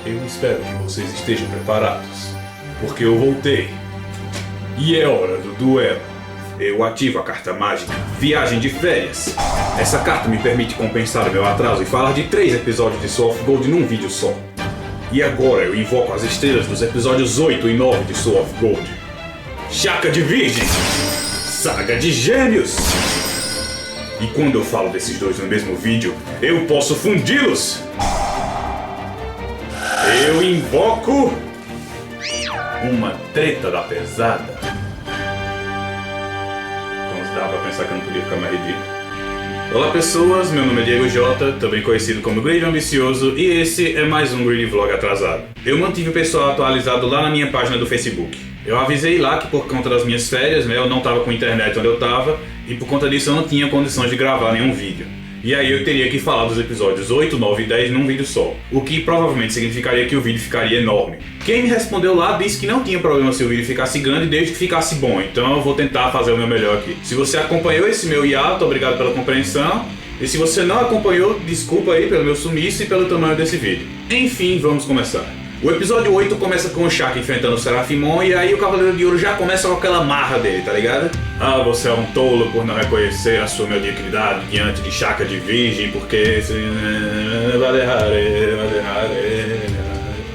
Eu espero que vocês estejam preparados, porque eu voltei. E é hora do duelo. Eu ativo a carta mágica Viagem de Férias. Essa carta me permite compensar o meu atraso e falar de 3 episódios de Soul of Gold num vídeo só. E agora eu invoco as estrelas dos episódios 8 e 9 de Soul of Gold. Chakra de Virgem, Saga de Gêmeos. E quando eu falo desses dois no mesmo vídeo, eu posso fundi-los. Eu invoco uma treta da pesada. Como dá pra pensar que eu não podia ficar mais ridículo. Olá pessoas, meu nome é Diego J, também conhecido como Greedy Ambicioso, e esse é mais um Greedy Vlog atrasado. Eu mantive o pessoal atualizado lá na minha página do Facebook. Eu avisei lá que por conta das minhas férias, eu não tava com internet onde eu tava, e por conta disso eu não tinha condições de gravar nenhum vídeo. E aí eu teria que falar dos episódios 8, 9 e 10 num vídeo só, o que provavelmente significaria que o vídeo ficaria enorme. Quem me respondeu lá disse que não tinha problema se o vídeo ficasse grande desde que ficasse bom, então eu vou tentar fazer o meu melhor aqui. Se você acompanhou esse meu hiato, obrigado pela compreensão, e se você não acompanhou, desculpa aí pelo meu sumiço e pelo tamanho desse vídeo. Enfim, vamos começar. O episódio 8 começa com o Shaka enfrentando o Serafimon e aí o Cavaleiro de Ouro já começa com aquela marra dele, tá ligado? Ah, você é um tolo por não reconhecer a sua mediocridade diante de Chakra de Virgem, porque...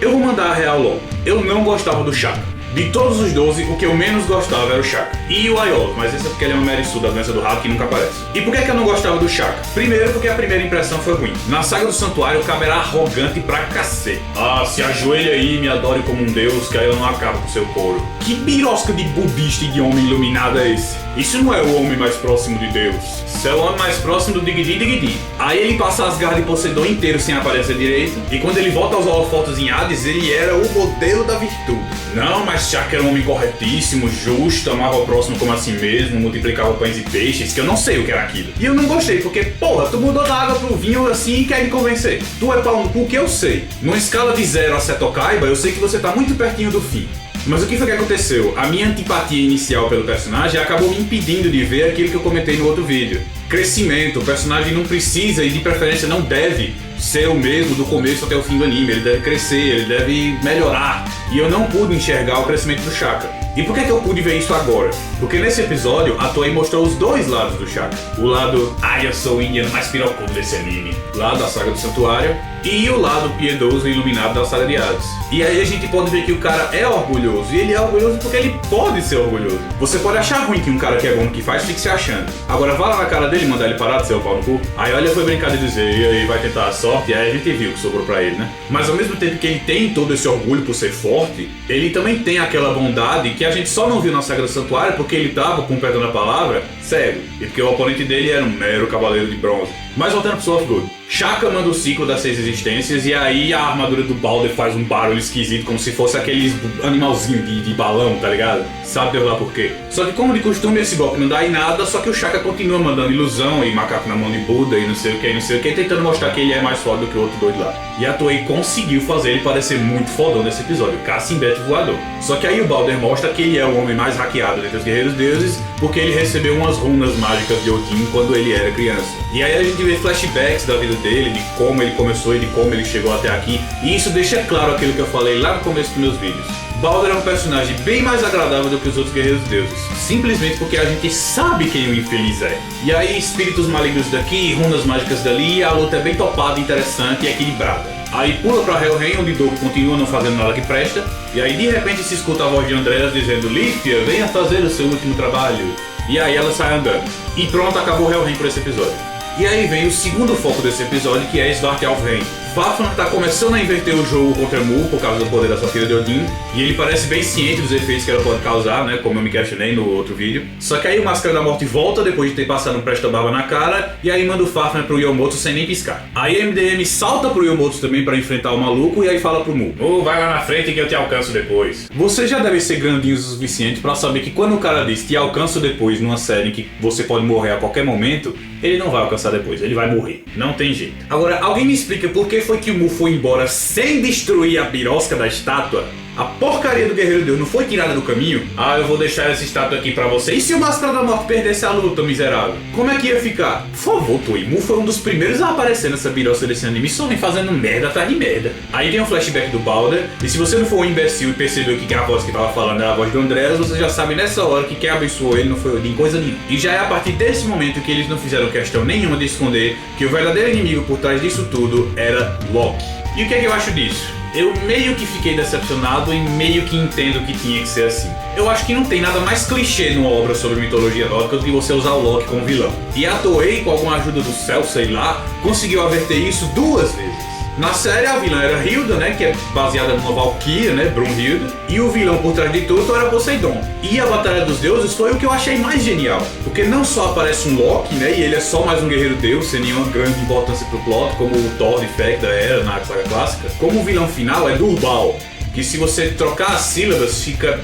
Eu vou mandar a real logo. Eu não gostava do Shaka. De todos os 12, o que eu menos gostava era o Shaka. E o Aiolo, mas esse é porque ele é uma Merisu da doença do rato que nunca aparece. E por que eu não gostava do Shaka? Primeiro porque a primeira impressão foi ruim. Na saga do Santuário, o cara era arrogante pra cacete. Ah, se ajoelha aí e me adore como um deus, que aí eu não acabo com seu couro. Que birosca de budista e de homem iluminado é esse? Isso não é o homem mais próximo de Deus. Isso é o homem mais próximo do Digidi Digidi. Aí ele passa as garras de Poseidon inteiro sem aparecer direito. E quando ele volta aos holofotos em Hades, ele era o modelo da virtude. Não, mas Shaka era um homem corretíssimo, justo, amava o próximo como a si mesmo, multiplicava pães e peixes, que eu não sei o que era aquilo. E eu não gostei, porque, porra, tu mudou da água pro vinho assim e quer me convencer. Tu é pau no cu que eu sei. Numa escala de 0 a Setokaiba, eu sei que você tá muito pertinho do fim. Mas o que foi que aconteceu? A minha antipatia inicial pelo personagem acabou me impedindo de ver aquilo que eu comentei no outro vídeo. Crescimento, o personagem não precisa e de preferência não deve ser o mesmo do começo até o fim do anime, ele deve crescer, ele deve melhorar. E eu não pude enxergar o crescimento do Shaka. E por que eu pude ver isso agora? Porque nesse episódio a Toei mostrou os dois lados do Shaka. O lado, eu sou o indiano mais pirocudo desse anime, lá da saga do Santuário, e o lado piedoso e iluminado da saga de Hades. E aí a gente pode ver que o cara é orgulhoso, e ele é orgulhoso porque ele pode ser orgulhoso. Você pode achar ruim que um cara que é bom no que faz fique se achando. Agora vá lá na cara dele e mandar ele parar de ser o pau no cu. Aí olha, foi brincar de dizer, e aí vai tentar a sorte, e aí a gente viu o que sobrou pra ele, né? Mas ao mesmo tempo que ele tem todo esse orgulho por ser forte, ele também tem aquela bondade que a gente só não viu na saga do Santuário porque ele tava, com perdão da palavra, cego. E porque o oponente dele era um mero cavaleiro de bronze. Mas voltando pro Soul of Gold. Shaka manda o ciclo das 6 existências e aí a armadura do Balder faz um barulho esquisito, como se fosse aqueles animalzinho de balão, tá ligado? Sabe Deus lá por quê? Só que como de costume esse golpe não dá em nada, só que o Shaka continua mandando ilusão e macaco na mão de Buda e não sei o que, não sei o que, tentando mostrar que ele é mais foda do que o outro doido lá. E a Toei conseguiu fazer ele parecer muito fodão nesse episódio, Cacimbete voador. Só que aí o Balder mostra que ele é o homem mais hackeado dentre os guerreiros deuses, porque ele recebeu umas runas mágicas de Odin quando ele era criança. E aí a gente vê flashbacks da vida dele, de como ele começou e de como ele chegou até aqui. E isso deixa claro aquilo que eu falei lá no começo dos meus vídeos. Balder é um personagem bem mais agradável do que os outros guerreiros deuses, simplesmente porque a gente sabe quem o infeliz é. E aí espíritos malignos daqui, runas mágicas dali, e a luta é bem topada, interessante e equilibrada. Aí pula pra Helheim, onde Doku continua não fazendo nada que presta, e aí de repente se escuta a voz de Andreas dizendo: Lífia, venha fazer o seu último trabalho. E aí ela sai andando. E pronto, acabou Helheim por esse episódio. E aí vem o segundo foco desse episódio, que é Svartalfheim. Fafnir tá começando a inverter o jogo contra Mu por causa do poder da sua filha de Odin, e ele parece bem ciente dos efeitos que ela pode causar, né, como eu me questionei no outro vídeo. Só que aí o Máscara da Morte volta depois de ter passado um presta-barba na cara, e aí manda o Fafnir pro Yomotsu sem nem piscar. Aí a MDM salta pro Yomotsu também pra enfrentar o maluco, e aí fala pro Mu: vai lá na frente que eu te alcanço depois. Você já deve ser grandinho o suficiente pra saber que quando o cara diz te alcanço depois numa série em que você pode morrer a qualquer momento, ele não vai alcançar depois, ele vai morrer. Não tem jeito. Agora, alguém me explica por que foi que o Mu foi embora sem destruir a birosca da estátua? a porcaria do Guerreiro Deus não foi tirada do caminho, eu vou deixar essa estátua aqui pra você. E se o Máscara da Morte perdesse a luta, miserável? Como é que ia ficar? Por favor, Toei, Mu foi um dos primeiros a aparecer nessa biroça desse anime, só vem fazendo merda atrás de merda. Aí tem um flashback do Balder, e se você não for um imbecil e percebeu que a voz que tava falando era a voz do Andreas, você já sabe nessa hora que quem abençoou ele não foi Odin coisa nenhuma. E já é a partir desse momento que eles não fizeram questão nenhuma de esconder que o verdadeiro inimigo por trás disso tudo era Loki. E o que é que eu acho disso? Eu meio que fiquei decepcionado e meio que entendo que tinha que ser assim. Eu acho que não tem nada mais clichê numa obra sobre mitologia nórdica do que você usar o Loki como vilão. E a Toei, com alguma ajuda do céu, sei lá, conseguiu averter isso 2 vezes. Na série a vilã era Hilda, né, que é baseada numa Valkyria, né, Brunhilde, e o vilão por trás de tudo era Poseidon. E a Batalha dos Deuses foi o que eu achei mais genial, porque não só aparece um Loki, né, e ele é só mais um guerreiro deus, sem nenhuma grande importância pro plot, como o Thor de Fecda era na saga clássica, como o vilão final é Durbal, que se você trocar as sílabas fica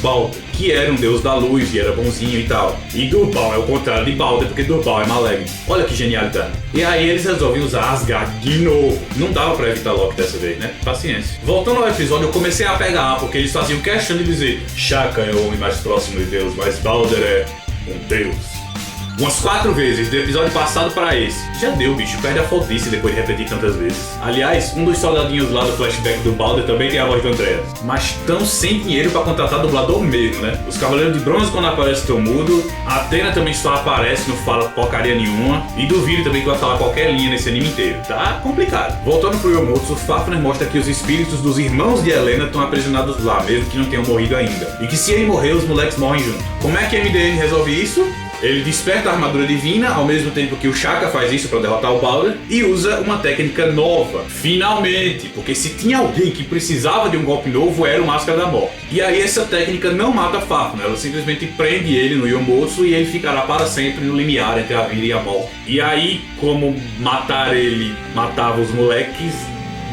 Balder, que era um deus da luz e era bonzinho e tal. E Durbal é o contrário de Balder, porque Durbal é maligno. Olha que genialidade. E aí eles resolvem usar Asgard de novo. Não dava pra evitar Loki dessa vez, né? Paciência. Voltando ao episódio, eu comecei a pegar, porque eles faziam questão de dizer Shaka é o homem mais próximo de Deus, mas Balder é um deus. Umas 4 vezes, do episódio passado para esse. Já deu, bicho, perde a fotice depois de repetir tantas vezes. Aliás, um dos soldadinhos lá do flashback do Balder também tem a voz do Andreas. Mas tão sem dinheiro para contratar dublador mesmo, né? Os Cavaleiros de Bronze, quando aparecem, tão mudo. A Athena também só aparece, não fala porcaria nenhuma. E duvido também que vai falar qualquer linha nesse anime inteiro. Tá complicado. Voltando pro Yomotsu, Fafner mostra que os espíritos dos irmãos de Helena estão aprisionados lá, mesmo que não tenham morrido ainda. E que se ele morrer, os moleques morrem junto. Como é que a MDM resolve isso? Ele desperta a armadura divina, ao mesmo tempo que o Shaka faz isso para derrotar o Balder, e usa uma técnica nova, finalmente, porque se tinha alguém que precisava de um golpe novo, era o Máscara da Morte. E aí essa técnica não mata Fafner, ela simplesmente prende ele no Yomotsu e ele ficará para sempre no limiar entre a vida e a morte. E aí, como matar ele matava os moleques,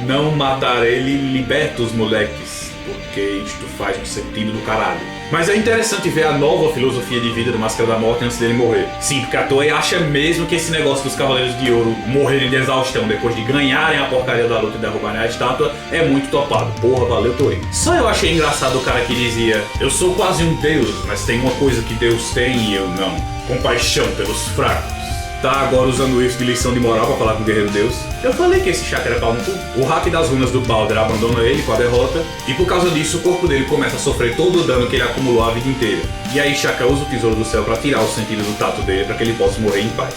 não matar ele liberta os moleques, porque isto faz um sentido do caralho. Mas é interessante ver a nova filosofia de vida do Máscara da Morte antes dele morrer. Sim, porque a Toei acha mesmo que esse negócio dos Cavaleiros de Ouro morrerem de exaustão depois de ganharem a porcaria da luta e derrubarem a estátua é muito topado. Porra, valeu Toei. Só eu achei engraçado o cara que dizia: eu sou quase um deus, mas tem uma coisa que Deus tem e eu não. Compaixão pelos fracos. Tá agora usando isso de lição de moral pra falar com o Guerreiro Deus. Eu falei que esse Shaka era pau no cu. O hack das runas do Balder abandona ele com a derrota, e por causa disso o corpo dele começa a sofrer todo o dano que ele acumulou a vida inteira. E aí Shaka usa o Tesouro do Céu pra tirar o sentido do tato dele pra que ele possa morrer em paz.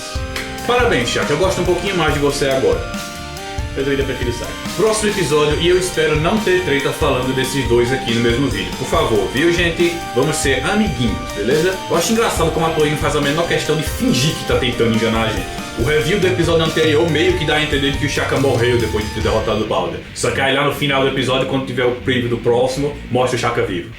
Parabéns, Shaka, eu gosto um pouquinho mais de você agora. Eu ainda prefiro Saga. Próximo episódio, e eu espero não ter treta falando desses dois aqui no mesmo vídeo. Por favor, viu gente? Vamos ser amiguinhos, beleza? Eu acho engraçado como a Toei não faz a menor questão de fingir que tá tentando enganar a gente. O review do episódio anterior meio que dá a entender que o Shaka morreu depois de ter derrotado o Balder. Só que aí lá no final do episódio, quando tiver o preview do próximo, mostra o Shaka vivo.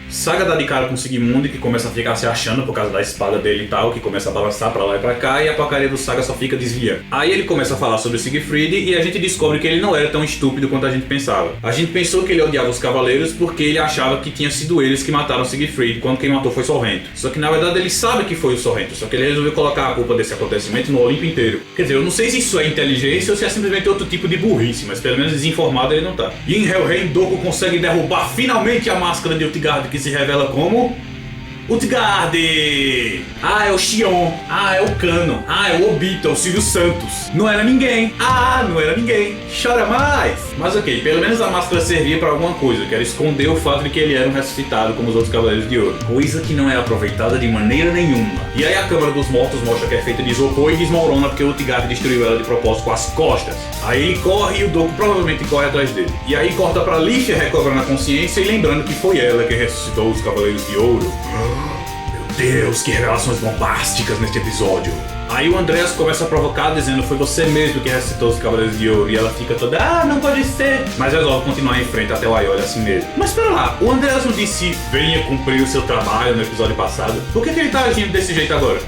Saga dá de cara com o Sigmund, que começa a ficar se achando por causa da espada dele e tal, que começa a balançar pra lá e pra cá, e a porcaria do Saga só fica desviando. Aí ele começa a falar sobre o Siegfried e a gente descobre que ele não era tão estúpido quanto a gente pensava. A gente pensou que ele odiava os cavaleiros porque ele achava que tinha sido eles que mataram o Siegfried quando quem matou foi Sorrento. Só que na verdade ele sabe que foi o Sorrento, só que ele resolveu colocar a culpa desse acontecimento no Olimpo inteiro. Quer dizer, eu não sei se isso é inteligência ou se é simplesmente outro tipo de burrice, mas pelo menos desinformado ele não tá. E em Helheim, Doku consegue derrubar finalmente a máscara de Utgard, que se revela como Utgard! Ah, é o Xion. Ah, é o Cano. Ah, é o Obito, é o Silvio Santos. Não era ninguém. Ah, não era ninguém. Chora mais! Mas ok, pelo menos a máscara servia pra alguma coisa, que era esconder o fato de que ele era um ressuscitado como os outros Cavaleiros de Ouro. Coisa que não é aproveitada de maneira nenhuma. E aí a Câmara dos Mortos mostra que é feita de isopor e desmorona porque o Utgard destruiu ela de propósito com as costas. Aí ele corre e o Doku provavelmente corre atrás dele. E aí corta pra Lífia recobrando a consciência e lembrando que foi ela que ressuscitou os Cavaleiros de Ouro. Meu Deus, que revelações bombásticas neste episódio. Aí o Andreas começa a provocar dizendo: foi você mesmo que ressuscitou os Cavaleiros de Ouro. E ela fica toda: ah, não pode ser. Mas resolve continuar em frente até o Aioli assim mesmo. Mas pera lá, o Andreas não disse venha cumprir o seu trabalho no episódio passado? Por que ele tá agindo desse jeito agora?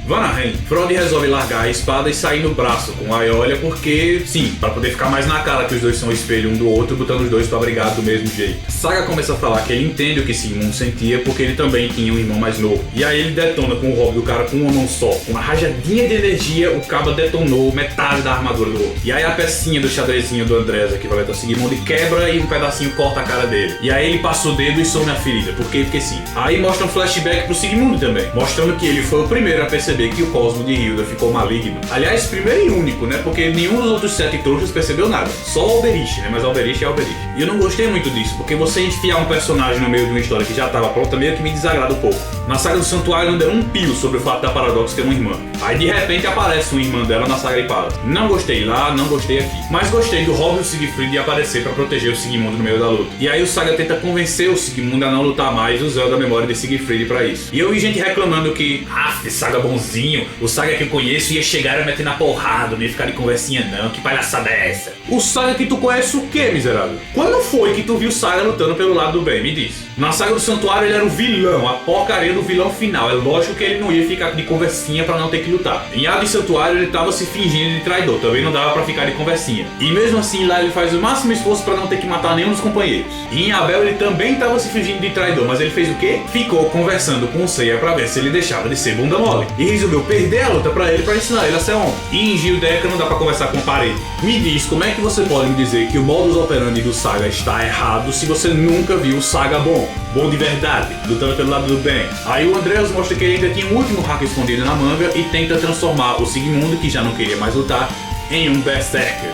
Vanaheim, Frode resolve largar a espada e sair no braço com a Aeolia porque, sim, pra poder ficar mais na cara que os dois são o espelho um do outro, botando os dois pra brigar do mesmo jeito. Saga começa a falar que ele entende o que Sigmund sentia porque ele também tinha um irmão mais novo. E aí ele detona com o hobby do cara com uma mão só. Com uma rajadinha de energia, o cabo detonou metade da armadura do outro. E aí a pecinha do xadrezinho do Andrés, equivalente ao Sigmund, quebra e um pedacinho corta a cara dele. E aí ele passa o dedo e some a ferida. Por quê? Porque sim. Aí mostra um flashback pro Sigmund também, mostrando que ele foi o primeiro a perceber que o cosmo de Hilda ficou maligno. Aliás, primeiro e único, né? Porque nenhum dos outros 7 trouxas percebeu nada. Só o Alberich, né? Mas Alberich é Alberich. E eu não gostei muito disso, porque você enfiar um personagem no meio de uma história que já estava pronta meio que me desagrada um pouco. Na saga do Santuário não deram um pio sobre o fato da Paradox ter uma irmã. Aí de repente aparece uma irmã dela na saga Gripada. Não gostei lá, não gostei aqui. Mas gostei do Robb e o Siegfried de aparecer pra proteger o Sigmund no meio da luta. E aí o Saga tenta convencer o Sigmund a não lutar mais usando a memória de Siegfried pra isso. E eu vi gente reclamando que, Saga bonzinho, o Saga que eu conheço ia chegar a meter na porrada, não ia ficar de conversinha não, que palhaçada é essa? O Saga que tu conhece o quê, miserável? Quando foi que tu viu o Saga lutando pelo lado do bem? Me diz. Na saga do Santuário ele era o vilão, a porcaria do vilão final. É lógico que ele não ia ficar de conversinha pra não ter que lutar. Em Hades Santuário ele tava se fingindo de traidor, também não dava pra ficar de conversinha. E mesmo assim lá ele faz o máximo esforço pra não ter que matar nenhum dos companheiros. E em Abel ele também tava se fingindo de traidor, mas ele fez o quê? Ficou conversando com o Seiya pra ver se ele deixava de ser bunda mole. E resolveu perder a luta pra ele pra ensinar ele a ser homem. E em Gildeca não dá pra conversar com a parede. Me diz, como é que você pode me dizer que o modus operandi do Saga está errado se você nunca viu o Saga bom? Bom de verdade, lutando pelo lado do bem. Aí o Andreas mostra que ele ainda tinha um último hack escondido na manga e tenta transformar o Sigmund, que já não queria mais lutar, em um Berserker.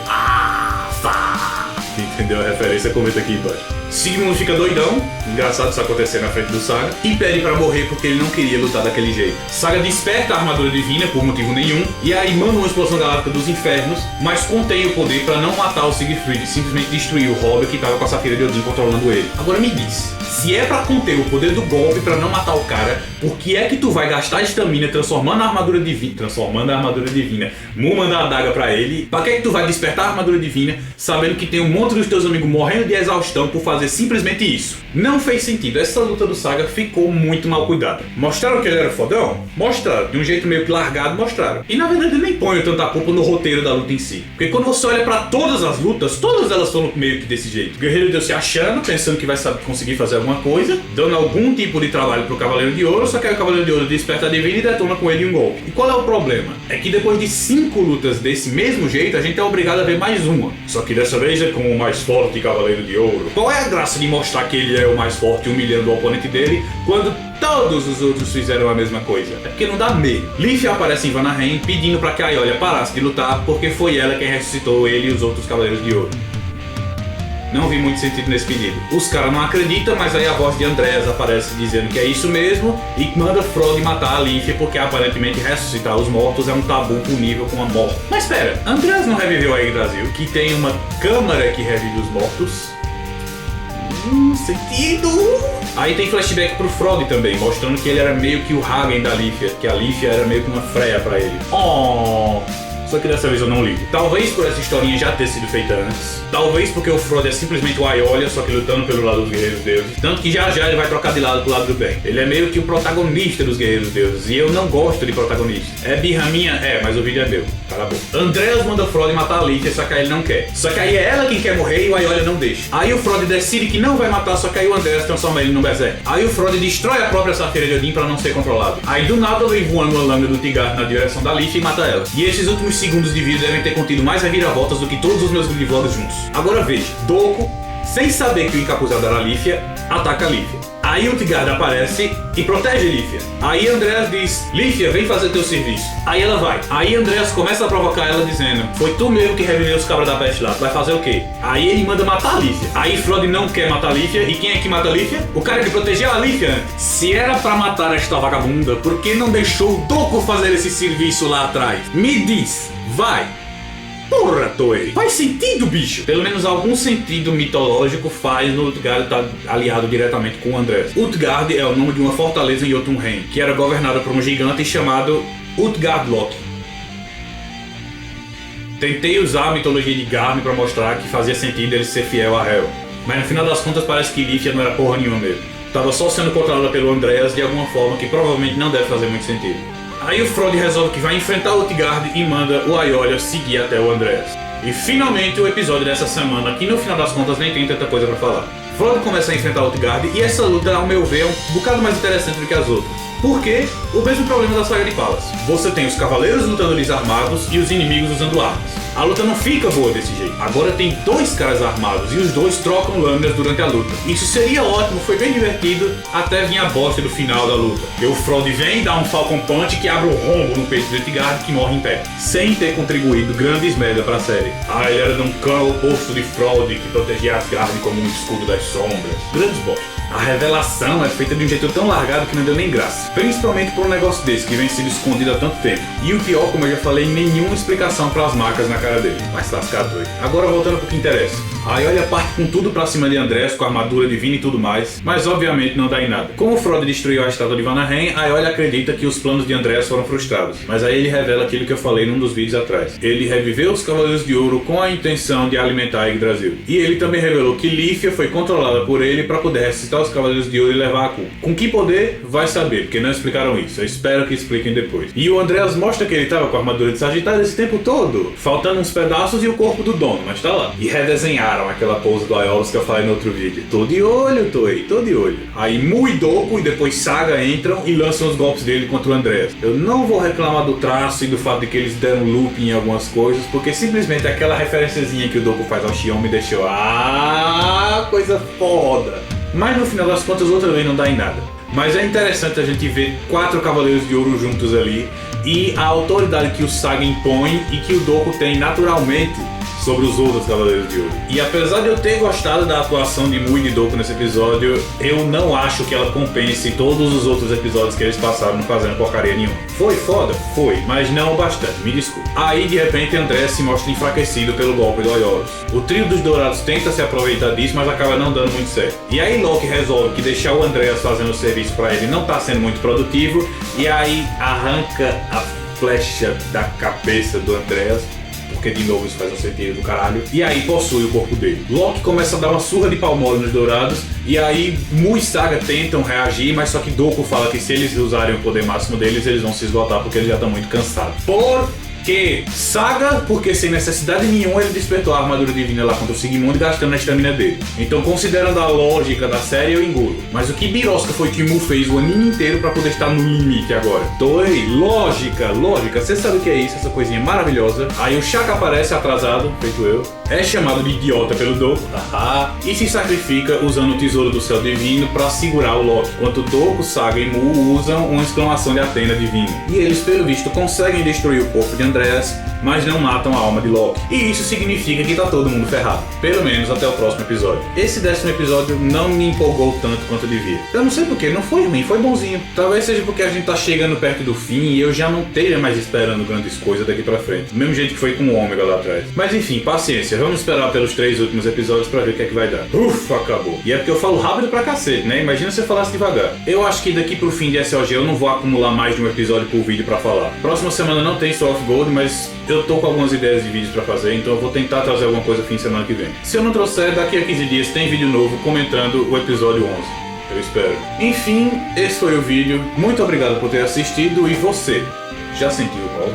Entendeu a referência? Comenta aqui embaixo. Sigmund fica doidão, engraçado isso acontecer na frente do Saga, e pede pra morrer porque ele não queria lutar daquele jeito. Saga desperta a armadura divina por motivo nenhum, e aí manda uma explosão galáctica dos infernos, mas contém o poder pra não matar o Siegfried, simplesmente destruir o Robb que tava com a Safira de Odin controlando ele. Agora me diz, se é pra conter o poder do golpe pra não matar o cara, por que é que tu vai gastar estamina transformando a armadura divina, Muma da adaga pra ele? Pra que é que tu vai despertar a armadura divina sabendo que tem um monte dos teus amigos morrendo de exaustão por fazer simplesmente isso? Não fez sentido. Essa luta do Saga ficou muito mal cuidada. Mostraram que ele era fodão? Mostraram. De um jeito meio que largado, mostraram. E na verdade eu nem ponho tanta culpa no roteiro da luta em si. Porque quando você olha pra todas as lutas, todas elas foram meio que desse jeito. O Guerreiro Deus se achando, pensando que vai conseguir fazer alguma coisa, dando algum tipo de trabalho pro Cavaleiro de Ouro, só que aí o Cavaleiro de Ouro desperta a divina e detona com ele um golpe. E qual é o problema? É que depois de 5 lutas desse mesmo jeito, a gente é obrigado a ver mais uma. Só que dessa vez é com o mais forte Cavaleiro de Ouro. Qual é a graça de mostrar que ele é o mais forte humilhando o oponente dele, quando todos os outros fizeram a mesma coisa? É porque não dá meio. Lífia aparece em Vanaheim pedindo pra que a Aeolia parasse de lutar, porque foi ela quem ressuscitou ele e os outros Cavaleiros de Ouro. Não vi muito sentido nesse pedido. Os caras não acreditam, mas aí a voz de Andreas aparece dizendo que é isso mesmo e manda Frode matar a Lífia porque aparentemente ressuscitar os mortos é um tabu punível com a morte. Mas espera, Andreas não reviveu a Yggdrasil, que tem uma câmara que revive os mortos? Sentido! Aí tem flashback pro Frode também, mostrando que ele era meio que o Hagen da Lífia, que a Lífia era meio que uma freia pra ele. Só que dessa vez eu não ligo. Talvez por essa historinha já ter sido feita antes. Talvez porque o Frode é simplesmente o Aeolia, só que lutando pelo lado dos Guerreiros Deuses. Tanto que já ele vai trocar de lado pro lado do bem. Ele é meio que o protagonista dos Guerreiros Deuses. E eu não gosto de protagonista. É birra minha? É, mas o vídeo é meu. Cala a boca. Andreas manda o Frode matar a Lífia, só que aí ele não quer. Só que aí é ela quem quer morrer e o Aeolia não deixa. Aí o Frode decide que não vai matar, só que aí o Andreas transforma ele num berserk. Aí o Frode destrói a própria Safira de Odin pra não ser controlado. Aí do nada vem voando uma lâmina do Tigard na direção da Lífia e mata ela. E esses últimos segundos de vida devem ter contido mais reviravoltas do que todos os meus vlogs juntos. Agora veja, Doku, sem saber que o encapuzado era a Lífia, ataca a Lífia. Aí o Tigard aparece e protege Lífia. Aí Andreas diz, Lífia, vem fazer teu serviço. Aí ela vai. Aí Andreas começa a provocar ela dizendo, foi tu mesmo que reviveu os cabras da peste lá, tu vai fazer o quê? Aí ele manda matar a Lífia. Aí Frode não quer matar a Lífia, e quem é que mata a Lífia? O cara que protegeu a Lífia antes. Se era pra matar esta vagabunda, por que não deixou o Doku fazer esse serviço lá atrás? Me diz, vai! Porra, Toei! Faz sentido, bicho! Pelo menos algum sentido mitológico faz no Utgard estar aliado diretamente com o Andrés. Utgard é o nome de uma fortaleza em Jotunheim, que era governada por um gigante chamado Utgard-Loki. Tentei usar a mitologia de Garm pra mostrar que fazia sentido ele ser fiel a Hel, mas no final das contas parece que Lífia não era porra nenhuma mesmo. Tava só sendo controlada pelo Andreas de alguma forma que provavelmente não deve fazer muito sentido. Aí o Frode resolve que vai enfrentar o Utgard e manda o Aiolia seguir até o Andreas. E finalmente o episódio dessa semana, que no final das contas nem tem tanta coisa pra falar. Frode começa a enfrentar o Utgard e essa luta, ao meu ver, é um bocado mais interessante do que as outras. Porque o mesmo problema da saga de Palas. Você tem os cavaleiros lutadores armados e os inimigos usando armas. A luta não fica boa desse jeito. Agora tem dois caras armados e os dois trocam lâminas durante a luta. Isso seria ótimo, foi bem divertido, até vir a bosta do final da luta. E o Frode vem e dá um Falcon Punch que abre um rombo no peito do Utgard que morre em pé. Sem ter contribuído grandes merda pra série. Ele era de um clã oposto de Frode que protegia Asgard como um escudo das sombras. Grandes bosta. A revelação é feita de um jeito tão largado que não deu nem graça. Principalmente por um negócio desse que vem sendo escondido há tanto tempo. E o pior, como eu já falei, nenhuma explicação para as marcas na cara dele. Mas lascado doido. Agora voltando pro que interessa. A Aiolia parte com tudo pra cima de Andreas, com a armadura divina e tudo mais, mas obviamente não dá em nada. Como o Frode destruiu a estátua de Vanaheim, a Aiolia acredita que os planos de Andreas foram frustrados. Mas aí ele revela aquilo que eu falei num dos vídeos atrás. Ele reviveu os Cavaleiros de Ouro com a intenção de alimentar Yggdrasil. E ele também revelou que Lífia foi controlada por ele para poder ressuscitar os Cavaleiros de Ouro e levar a culpa. Com que poder? Vai saber, porque não explicaram isso. Eu espero que expliquem depois. E o Andreas mostra que ele tava com a armadura de Sagitário esse tempo todo, faltando uns pedaços e o corpo do dono, mas tá lá. E redesenharam aquela pose do Aiolos que eu falei no outro vídeo. Tô de olho, Toei, tô de olho. Aí Mu e Doku e depois Saga entram e lançam os golpes dele contra o Andreas. Eu não vou reclamar do traço e do fato de que eles deram looping em algumas coisas, porque simplesmente aquela referenciazinha que o Doku faz ao Shion me deixou coisa foda. Mas no final das contas outra vez não dá em nada. Mas é interessante a gente ver 4 Cavaleiros de Ouro juntos ali e a autoridade que o Saga impõe e que o Doku tem naturalmente sobre os outros Cavaleiros de Ouro. E apesar de eu ter gostado da atuação de Mu e de Doku nesse episódio, eu não acho que ela compense todos os outros episódios que eles passaram não fazendo porcaria nenhuma. Foi foda? Foi, mas não o bastante, me desculpe. Aí de repente André se mostra enfraquecido pelo golpe do Aiolos. O trio dos Dourados tenta se aproveitar disso, mas acaba não dando muito certo. E aí Loki resolve que deixar o Andreas fazendo o serviço pra ele não tá sendo muito produtivo, e aí arranca a flecha da cabeça do Andreas, porque de novo isso faz um sentido do caralho, e aí possui o corpo dele. Loki começa a dar uma surra de pau mole nos Dourados, e aí Mu e Saga tentam reagir, mas só que Doku fala que se eles usarem o poder máximo deles, eles vão se esgotar porque eles já estão muito cansados. Que Saga, porque sem necessidade nenhuma ele despertou a armadura divina lá contra o Sigmund, gastando a estamina dele. Então, considerando a lógica da série, eu engulo. Mas o que birosca foi que o Mu fez o anime inteiro pra poder estar no limite agora. Toei, lógica. Você sabe o que é isso, essa coisinha maravilhosa. Aí o Shaka aparece atrasado, feito eu. É chamado de idiota pelo Doku, e se sacrifica usando o tesouro do céu divino pra segurar o Loki. Enquanto Doku, Saga e Mu usam uma exclamação de Atena divina. E eles, pelo visto, conseguem destruir o corpo de Andreas, mas não matam a alma de Loki. E isso significa que tá todo mundo ferrado. Pelo menos até o próximo episódio. Esse 10º episódio não me empolgou tanto quanto devia. Eu não sei porquê, não foi ruim, foi bonzinho. Talvez seja porque a gente tá chegando perto do fim e eu já não esteja mais esperando grandes coisas daqui pra frente. Do mesmo jeito que foi com o Ômega lá atrás. Mas enfim, paciência. Vamos esperar pelos 3 últimos episódios pra ver o que é que vai dar. Ufa, acabou. E é porque eu falo rápido pra cacete, né? Imagina se eu falasse devagar. Eu acho que daqui pro fim de SOG eu não vou acumular mais de um episódio por vídeo pra falar. Próxima semana não tem Soul of Gold, mas eu tô com algumas ideias de vídeos pra fazer, então eu vou tentar trazer alguma coisa fim de semana que vem. Se eu não trouxer, daqui a 15 dias tem vídeo novo comentando o episódio 11. Eu espero. Enfim, esse foi o vídeo. Muito obrigado por ter assistido e você, já sentiu o rolo?